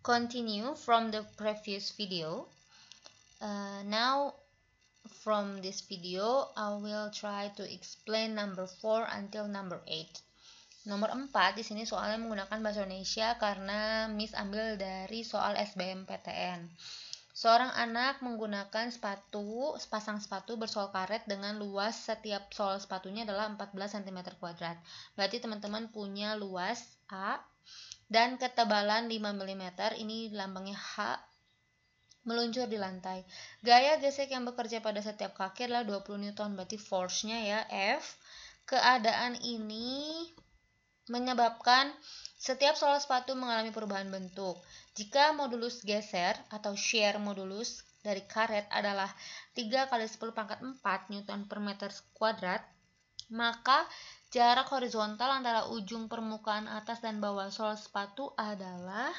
continue from the previous video. Now from this video I will try to explain number 4 until number 8. Nomor 4 di sini soalnya menggunakan bahasa Indonesia karena Miss ambil dari soal SBMPTN. Seorang anak menggunakan sepasang sepatu bersol karet dengan luas setiap sol sepatunya adalah 14 cm². Berarti teman-teman punya luas A dan ketebalan 5 mm, ini lambangnya H, meluncur di lantai. Gaya gesek yang bekerja pada setiap kaki adalah 20 Newton, berarti force-nya ya F. Keadaan ini menyebabkan setiap sol sepatu mengalami perubahan bentuk. Jika modulus geser atau shear modulus dari karet adalah 3 kali 10 pangkat 4 Newton per meter kuadrat, maka jarak horizontal antara ujung permukaan atas dan bawah sol sepatu adalah,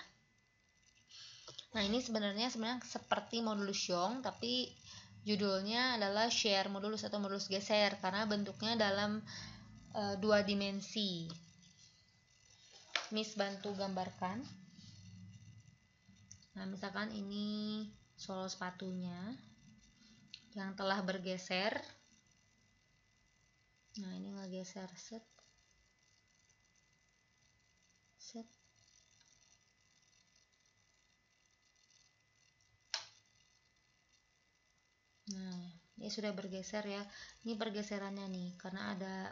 nah ini sebenarnya seperti modulus Young, tapi judulnya adalah shear modulus atau modulus geser karena bentuknya dalam 2 dimensi. Miss bantu gambarkan. Nah, misalkan ini sol sepatunya yang telah bergeser. Nah, ini ngegeser set. Nah, ini sudah bergeser ya. Ini pergeserannya nih, karena ada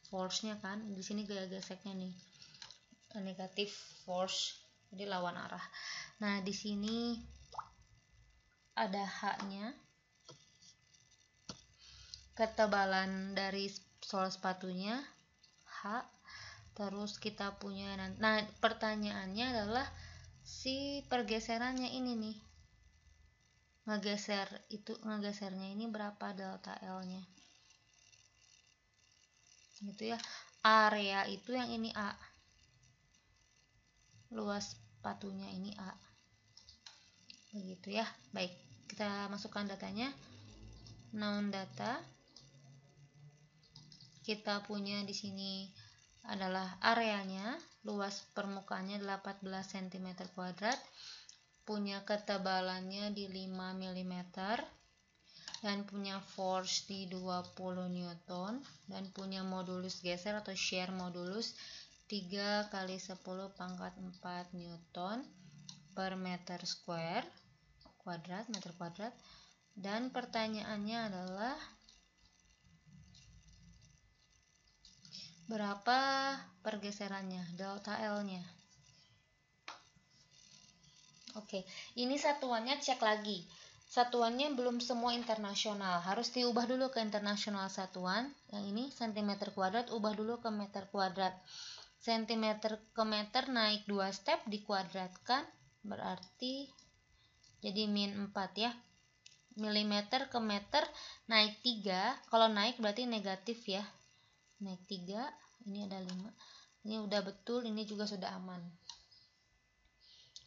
force-nya kan. Di sini gaya geseknya nih. Negatif force, jadi lawan arah. Nah, di sini ada H-nya. Ketebalan dari sol sepatunya H. Terus kita punya, nah pertanyaannya adalah si pergeserannya ini nih, ngegesernya ini berapa delta L-nya gitu ya. Area itu yang ini A, luas sepatunya ini A, begitu ya. Baik, kita masukkan datanya. Noun data kita punya di sini adalah areanya, luas permukaannya 14 cm², punya ketebalannya di 5 mm, dan punya force di 20 Newton, dan punya modulus geser atau shear modulus 3 kali 10 pangkat 4 Newton per meter kuadrat. Dan pertanyaannya adalah berapa pergeserannya, delta L-nya. Oke, ini satuannya cek lagi. Satuannya belum semua internasional, harus diubah dulu ke internasional satuan. Yang ini cm², ubah dulu ke meter kuadrat. Cm ke meter naik 2 step dikuadratkan, berarti jadi min 4 ya. Milimeter ke meter naik 3, kalau naik berarti negatif ya. Naik 3, ini ada 5. Ini udah betul, ini juga sudah aman.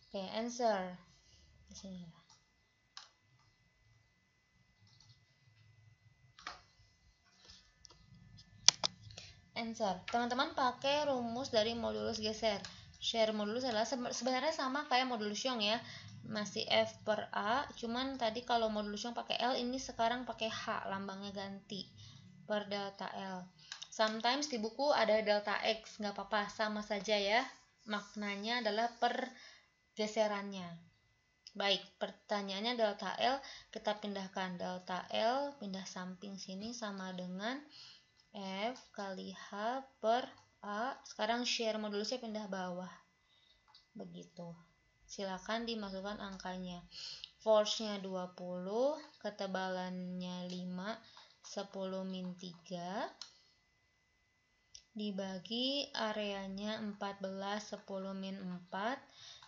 Oke, answer. Di sini ya. Answer. Teman-teman pakai rumus dari modulus geser. Shear modulus adalah sebenarnya sama kayak modulus Young ya. Masih F per A, cuman tadi kalau modulus Young pakai L, ini sekarang pakai H, lambangnya ganti per delta L. Sometimes di buku ada delta X, nggak apa-apa, sama saja ya. Maknanya adalah pergeserannya. Baik, pertanyaannya delta L, kita pindahkan. Delta L pindah samping sini sama dengan F kali H per A. Sekarang shear modulusnya pindah bawah. Begitu. Silakan dimasukkan angkanya. Force-nya 20, ketebalannya 5, 10 min 3. Dibagi areanya 14, 10 min 4,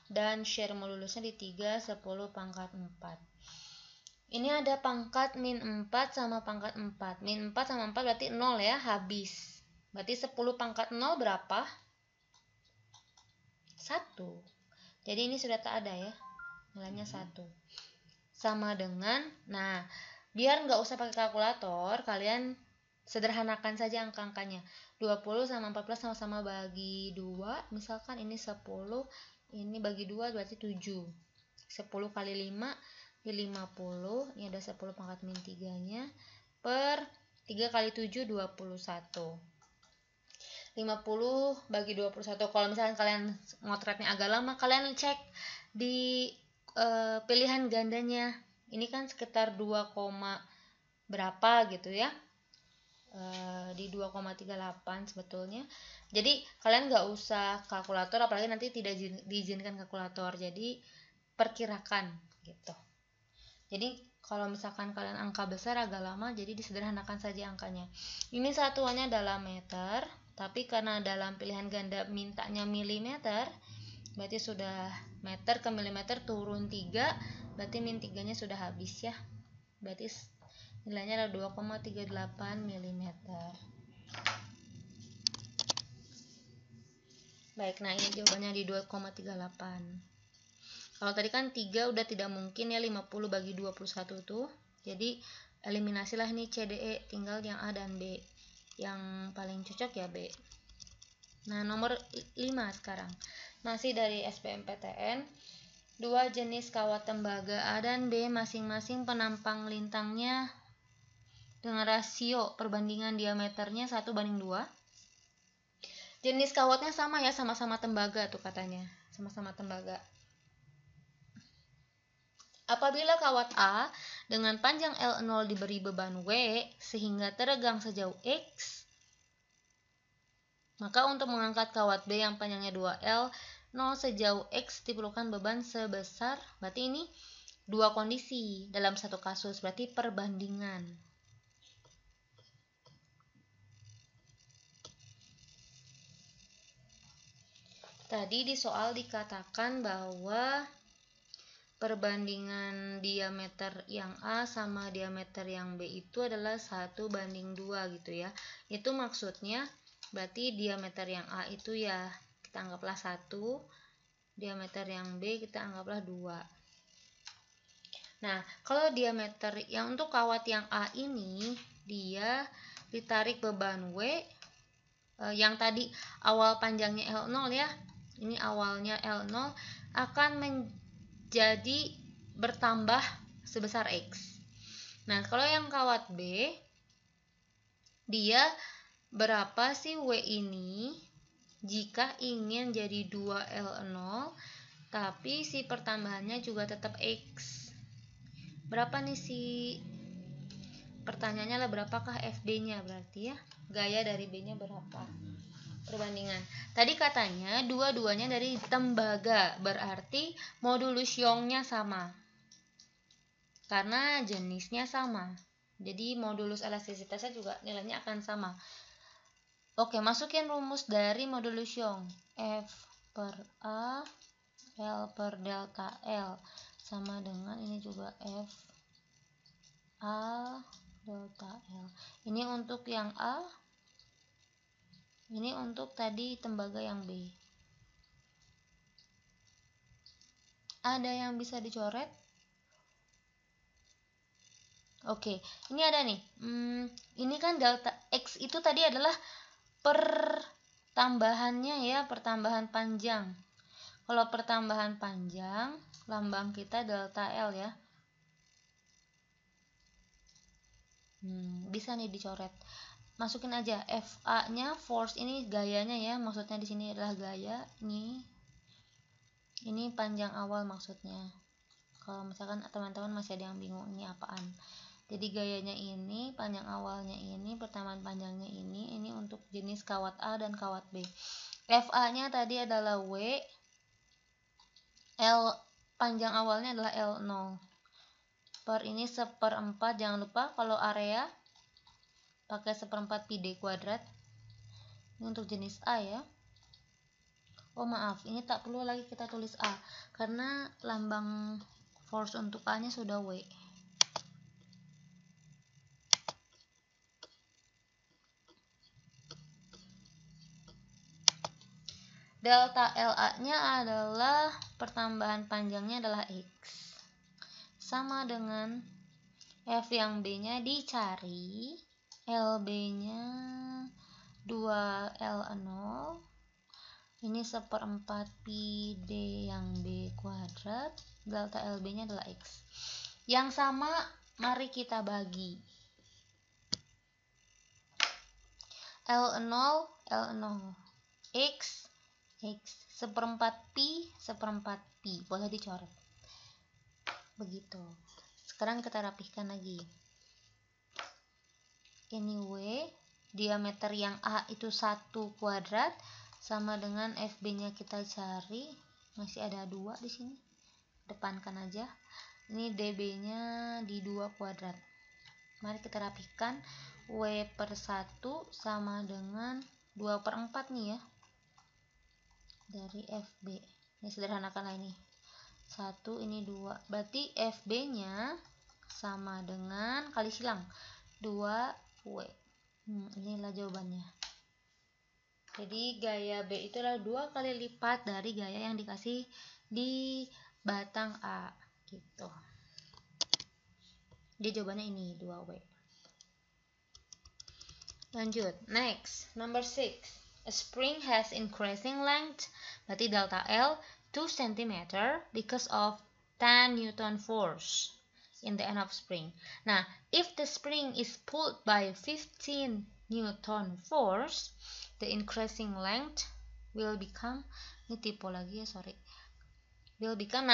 dan shear modulusnya di 3, 10 pangkat 4. Ini ada pangkat min 4 sama pangkat 4. Min 4 sama 4 berarti 0 ya, habis. Berarti 10 pangkat 0 berapa? 1. Jadi ini sudah tak ada ya, nilainya 1. Sama dengan, nah biar nggak usah pakai kalkulator, kalian sederhanakan saja angka-angkanya. 20 sama 14 sama-sama bagi 2, misalkan ini 10, ini bagi 2 berarti 7. 10 kali 5 di 50, ini ada 10 pangkat min 3 nya, per 3 kali 7 21. 50 bagi 21. Kalau misalkan kalian motretnya agak lama, kalian cek di pilihan gandanya. Ini kan sekitar 2, berapa gitu ya, di 2,38 sebetulnya. Jadi kalian nggak usah kalkulator, apalagi nanti tidak diizinkan kalkulator, jadi perkirakan gitu. Jadi kalau misalkan kalian angka besar agak lama, jadi disederhanakan saja angkanya. Ini satuannya dalam meter, tapi karena dalam pilihan ganda mintanya milimeter, berarti sudah meter ke milimeter turun 3, berarti min 3 nya sudah habis ya, berarti nilainya adalah 2,38 mm. Baik, nah ini jawabannya di 2,38. Kalau tadi kan 3 udah tidak mungkin ya, 50 bagi 21 tuh. Jadi eliminasilah nih C, D, E, tinggal yang A dan B. Yang paling cocok ya B. Nah, nomor 5 sekarang. Masih dari SBMPTN. 2 jenis kawat tembaga A dan B masing-masing penampang lintangnya dengan rasio perbandingan diameternya 1:2. Jenis kawatnya sama ya, sama-sama tembaga tuh katanya, sama-sama tembaga. Apabila kawat A dengan panjang L0 diberi beban W sehingga teregang sejauh X, maka untuk mengangkat kawat B yang panjangnya 2L 0 sejauh X diperlukan beban sebesar, berarti ini dua kondisi dalam satu kasus, berarti perbandingan. Tadi di soal dikatakan bahwa perbandingan diameter yang A sama diameter yang B itu adalah 1:2 gitu ya. Itu maksudnya berarti diameter yang A itu ya kita anggaplah 1, diameter yang B kita anggaplah 2. Nah, kalau diameter yang untuk kawat yang A ini, dia ditarik beban W, yang tadi awal panjangnya L0 ya, ini awalnya L0 akan menjadi bertambah sebesar X. Nah, kalau yang kawat B, dia berapa sih W ini jika ingin jadi 2L0 tapi si pertambahannya juga tetap X. Berapa nih si pertanyaannya lah, berapakah FB-nya berarti ya, gaya dari B-nya berapa, perbandingan. Tadi katanya dua-duanya dari tembaga, berarti modulus Young-nya sama karena jenisnya sama, jadi modulus elastisitasnya juga nilainya akan sama. Oke, masukin rumus dari modulus Young. F per A L per delta L sama dengan ini juga F A delta L. Ini untuk yang A, ini untuk tadi tembaga yang B. Ada yang bisa dicoret? Oke, ini ada nih. Ini kan delta X itu tadi adalah pertambahannya ya, pertambahan panjang. Kalau pertambahan panjang, lambang kita delta L ya. Bisa nih dicoret. Masukin aja FA-nya, force ini gayanya ya, maksudnya di sini adalah gaya nih. Ini panjang awal maksudnya. Kalau misalkan teman-teman masih ada yang bingung ini apaan. Jadi gayanya ini, panjang awalnya ini, pertambahan panjangnya ini untuk jenis kawat A dan kawat B. FA-nya tadi adalah W, L panjang awalnya adalah L0. Per ini 1/4, jangan lupa kalau area pakai 1/4 pi d kuadrat. Ini untuk jenis A ya. Oh maaf, ini tak perlu lagi kita tulis A karena lambang force untuk A nya sudah W. Delta LA nya adalah pertambahan panjangnya adalah X, sama dengan F yang B nya dicari, LB nya 2L0, Ini 1/4 pi D yang B kuadrat, delta LB nya adalah X. Yang sama mari kita bagi. L0, X, 1/4 pi, 1/4 pi, boleh dicoret. Begitu. Sekarang kita rapihkan lagi. Ini W, diameter yang A itu 1 kuadrat, sama dengan FB-nya kita cari, masih ada 2 di sini. Depankan aja. Ini DB-nya di 2 kuadrat. Mari kita rapihkan. W per 1 sama dengan 2/4 nih ya. Dari FB. Ini sederhanakanlah ini. 1, ini 2. Berarti FB-nya sama dengan kali silang 2W. Inilah jawabannya. Jadi gaya B itu adalah 2 kali lipat dari gaya yang dikasih di batang A gitu. Jadi jawabannya ini 2W. Lanjut, next, number 6. A spring has increasing length, berarti delta L 2 cm because of 10 Newton force in the end of spring. Nah, if the spring is pulled by 15 Newton force, the increasing length will become, ini typo lagi ya, sorry, will become,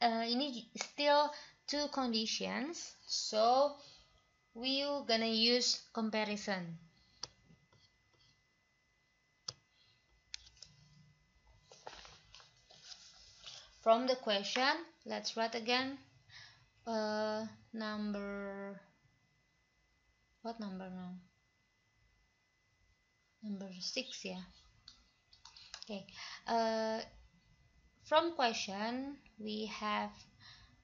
ini still two conditions, so we're gonna use comparison. From the question, let's write again. What number now? Number 6 ya. Okay. From question, we have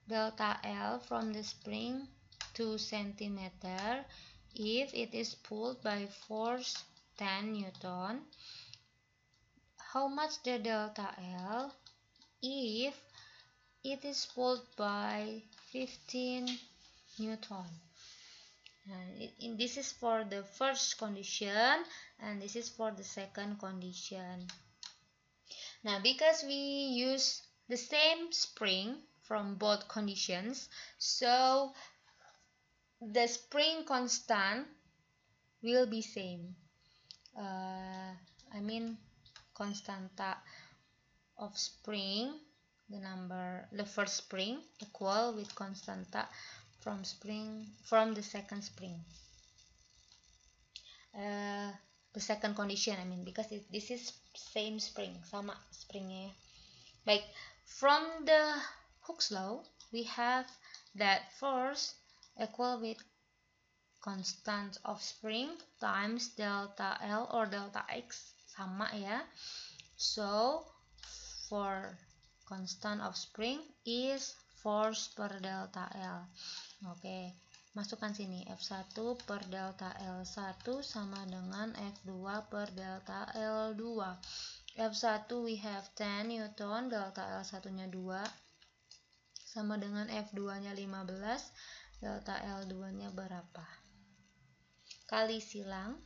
delta L from the spring 2 cm if it is pulled by force 10 Newton. How much the delta L if it is pulled by 15 Newton? This is for the first condition and this is for the second condition. Now, because we use the same spring from both conditions, so the spring constant will be same. Constanta of spring, the first spring equal with constanta from the second spring. The second condition, because this is same spring, sama springnya. Baik, from the Hooke's law, we have that force equal with constant of spring times delta L or delta X, sama ya. So, for constant of spring is force per delta L. Oke, masukkan sini F1 per delta L1 sama dengan F2 per delta L2. F1 we have 10 Newton, delta L1 nya 2 sama dengan F2 nya 15, delta L2 nya berapa? Kali silang,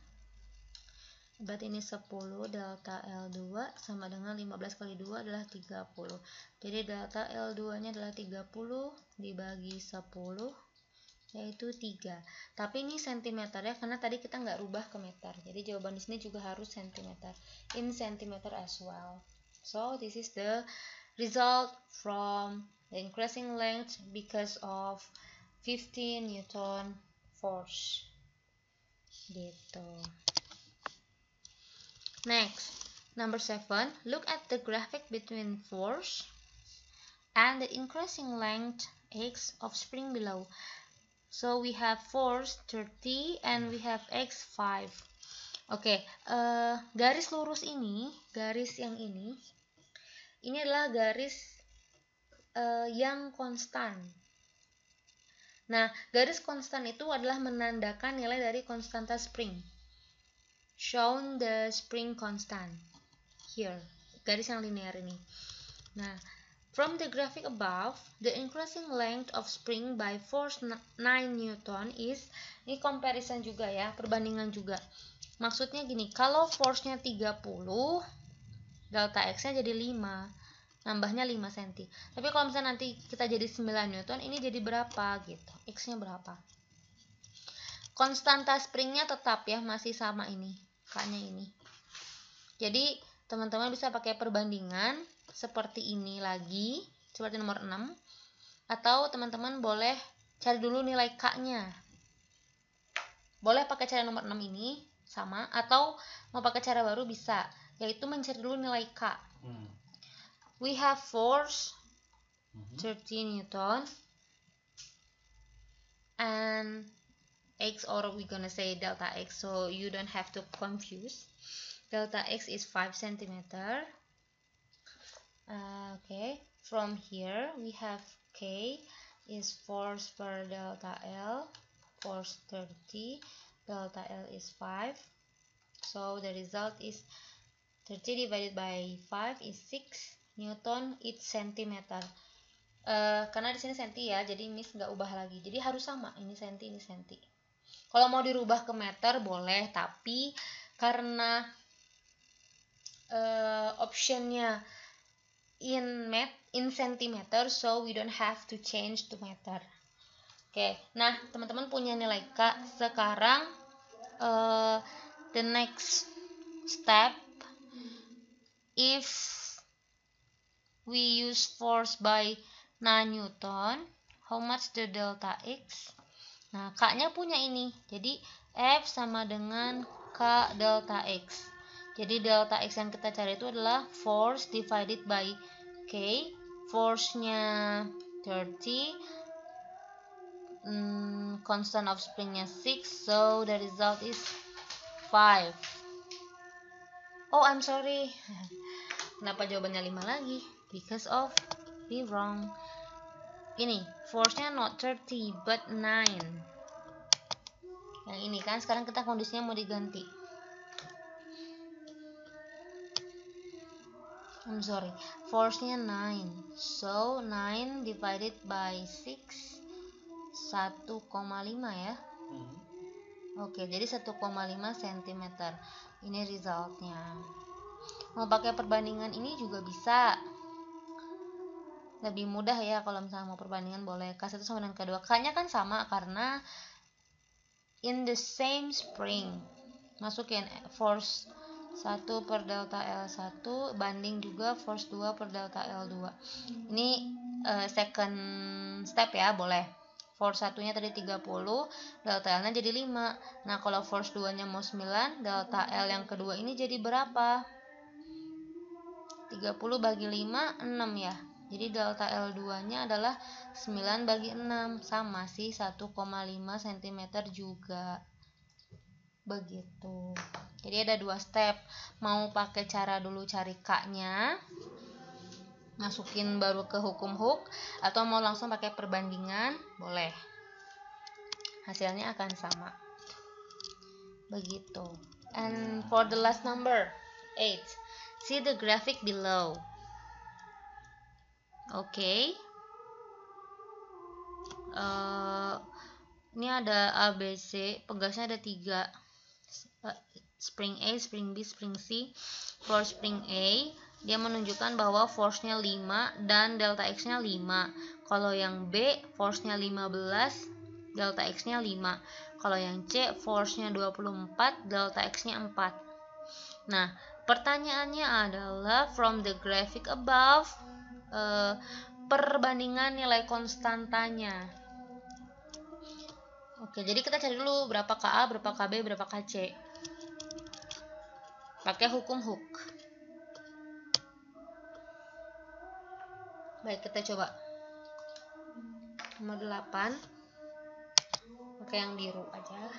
berarti ini 10, delta L2 sama dengan 15 kali 2 adalah 30. Jadi delta L2 nya adalah 30 dibagi 10, yaitu 3. Tapi ini cm ya, karena tadi kita nggak rubah ke meter. Jadi jawaban di sini juga harus cm, in centimeter as well. So this is the result from the increasing length because of 15 Newton force. Gitu. Next, number 7. Look at the graphic between force and the increasing length X of spring below. So we have force 30 and we have X 5. Oke, garis lurus ini, garis yang ini adalah garis yang konstan. Nah, garis konstan itu adalah menandakan nilai dari konstanta spring. Shown the spring constant. Here, garis yang linear ini. Nah, from the graphic above, the increasing length of spring by force 9 Newton is, ini comparison juga ya, perbandingan juga. Maksudnya gini, kalau force-nya 30, delta X-nya jadi 5, nambahnya 5 cm. Tapi kalau misalnya nanti kita jadi 9 Newton, ini jadi berapa gitu, X-nya berapa. Konstanta springnya tetap ya, masih sama ini, K-nya ini. Jadi teman-teman bisa pakai perbandingan seperti ini lagi, seperti nomor 6. Atau teman-teman boleh cari dulu nilai K-nya. Boleh pakai cara nomor 6 ini, sama. Atau mau pakai cara baru bisa, yaitu mencari dulu nilai K. We have force 30 Newton and X, or we gonna say delta X, so you don't have to confuse. Delta X is 5 cm. Okay, from here we have K is force per delta L, force 30, delta L is 5, so the result is 30 divided by 5 is 6 Newton each centimeter. Karena di sini senti ya, jadi Miss nggak ubah lagi. Jadi harus sama, ini senti, ini senti. Kalau mau dirubah ke meter boleh, tapi karena optionnya in centimeter, so we don't have to change to meter. Oke, nah teman-teman punya nilai K. Sekarang the next step, if we use force by 9 Newton, how much the delta X? Nah, K-nya punya ini. Jadi F sama dengan K delta X. Jadi delta X yang kita cari itu adalah force divided by K. Force-nya 30, constant of spring-nya 6, so the result is 5. Oh, I'm sorry. Kenapa jawabannya 5 lagi? Because of we wrong. Ini force-nya not 30 but 9. Yang ini kan sekarang kita kondisinya mau diganti. I'm sorry, force-nya 9. So 9 divided by 6, 1,5 ya. Oke, jadi 1,5 cm. Ini resultnya. Mau pakai perbandingan ini juga bisa. Lebih mudah ya kalau misalnya mau perbandingan, boleh K1 sama dengan K2. K-nya kan sama karena in the same spring. Masukin force 1 per delta L1 banding juga force 2 per delta L2. Ini second step ya, boleh. Force 1-nya tadi 30, delta L-nya jadi 5. Nah, kalau force 2-nya mau 9, delta L yang kedua ini jadi berapa? 30 bagi 5, 6 ya. Jadi delta L2-nya adalah 9 bagi 6, sama sih 1,5 cm juga. Begitu. Jadi ada 2 step. Mau pakai cara dulu cari K-nya, masukin baru ke hukum Hooke, atau mau langsung pakai perbandingan, boleh. Hasilnya akan sama. Begitu. And for the last number, 8. See the graphic below. Oke. Ini ada A, B, C. Pegasnya ada 3. Spring A, spring B, spring C. For spring A, dia menunjukkan bahwa force-nya 5 dan delta X-nya 5. Kalau yang B, force-nya 15, delta X-nya 5. Kalau yang C, force-nya 24, delta X-nya 4. Nah, pertanyaannya adalah from the graphic above, perbandingan nilai konstantanya. Oke, jadi kita cari dulu berapa KA, berapa KB, berapa KC. Pakai hukum Hooke. Baik, kita coba. Nomor 8. Pakai yang biru aja.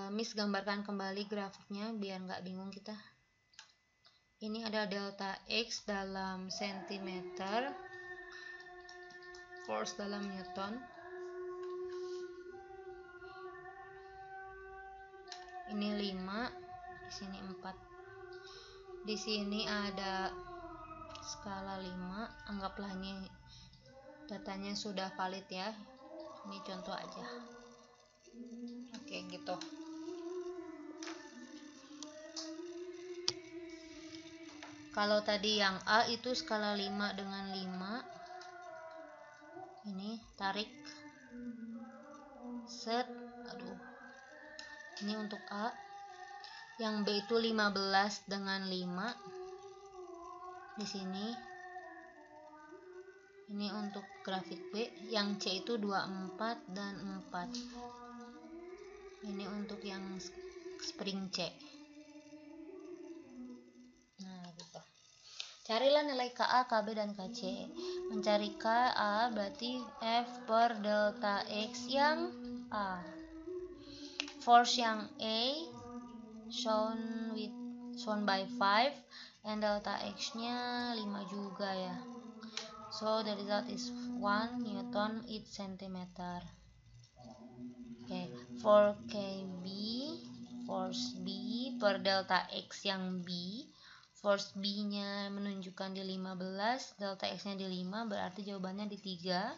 Miss gambarkan kembali grafiknya biar nggak bingung kita. Ini ada delta X dalam sentimeter, force dalam Newton. Ini 5, di sini 4. Di sini ada skala 5, anggaplah ini datanya sudah valid ya. Ini contoh aja. Oke, gitu. Kalau tadi yang A itu skala 5 dengan 5. Ini tarik. Set. Aduh. Ini untuk A. Yang B itu 15 dengan 5. Di sini. Ini untuk grafik B. Yang C itu 24 dan 4. Ini untuk yang spring C. Nah, gitu. Carilah nilai KA, KB, dan KC. Mencari KA berarti F per delta X yang A. Force yang A shown by 5 and delta X nya 5 juga ya. So the result is 1 Newton each centimeter. Okay. For KB, force B per delta X yang B, force B nya menunjukkan di 15, delta X nya di 5, berarti jawabannya di 3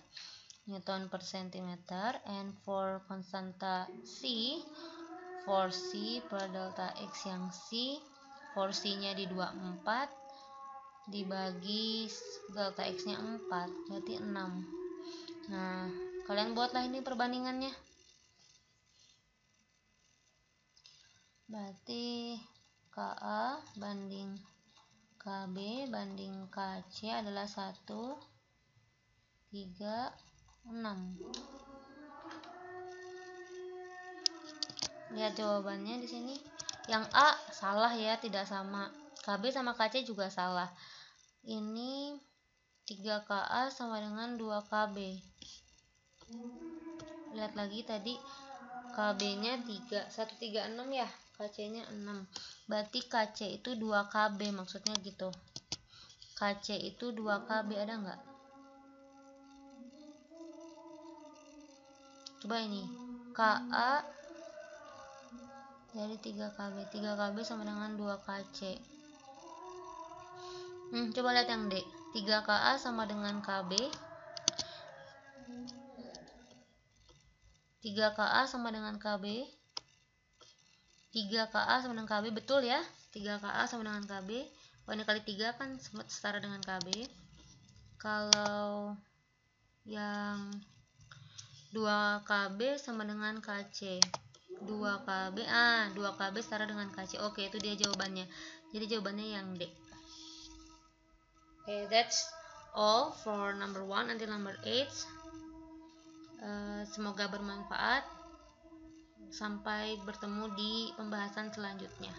Newton per centimeter. And for konstanta C, force C per delta X yang C, force C nya di 24, dibagi delta X nya 4, berarti 6. Nah, kalian buatlah ini perbandingannya. Berarti KA banding KB banding KC adalah 1, 3, 6. Lihat jawabannya di sini. Yang A salah ya, tidak sama. KB sama KC juga salah. Ini 3 KA sama dengan 2 KB. Lihat lagi tadi KB-nya 136 ya, KC-nya 6. Berarti KC itu 2 KB, maksudnya gitu. KC itu 2 KB, ada nggak? Coba ini. KA dari 3 KB. 3 KB sama dengan 2 KC. Coba lihat yang D. 3 KA sama dengan KB. 3 KA sama dengan KB. 3 KA sama dengan KB, betul ya? 3 KA sama dengan KB. Oh, ini kali 3 kan setara dengan KB. Kalau yang 2 KB sama dengan KC. 2 KB, 2 KB setara dengan KC. Oke, itu dia jawabannya. Jadi jawabannya yang D. Okay, that's all for number 1 until number 8. Semoga bermanfaat. Sampai bertemu di pembahasan selanjutnya.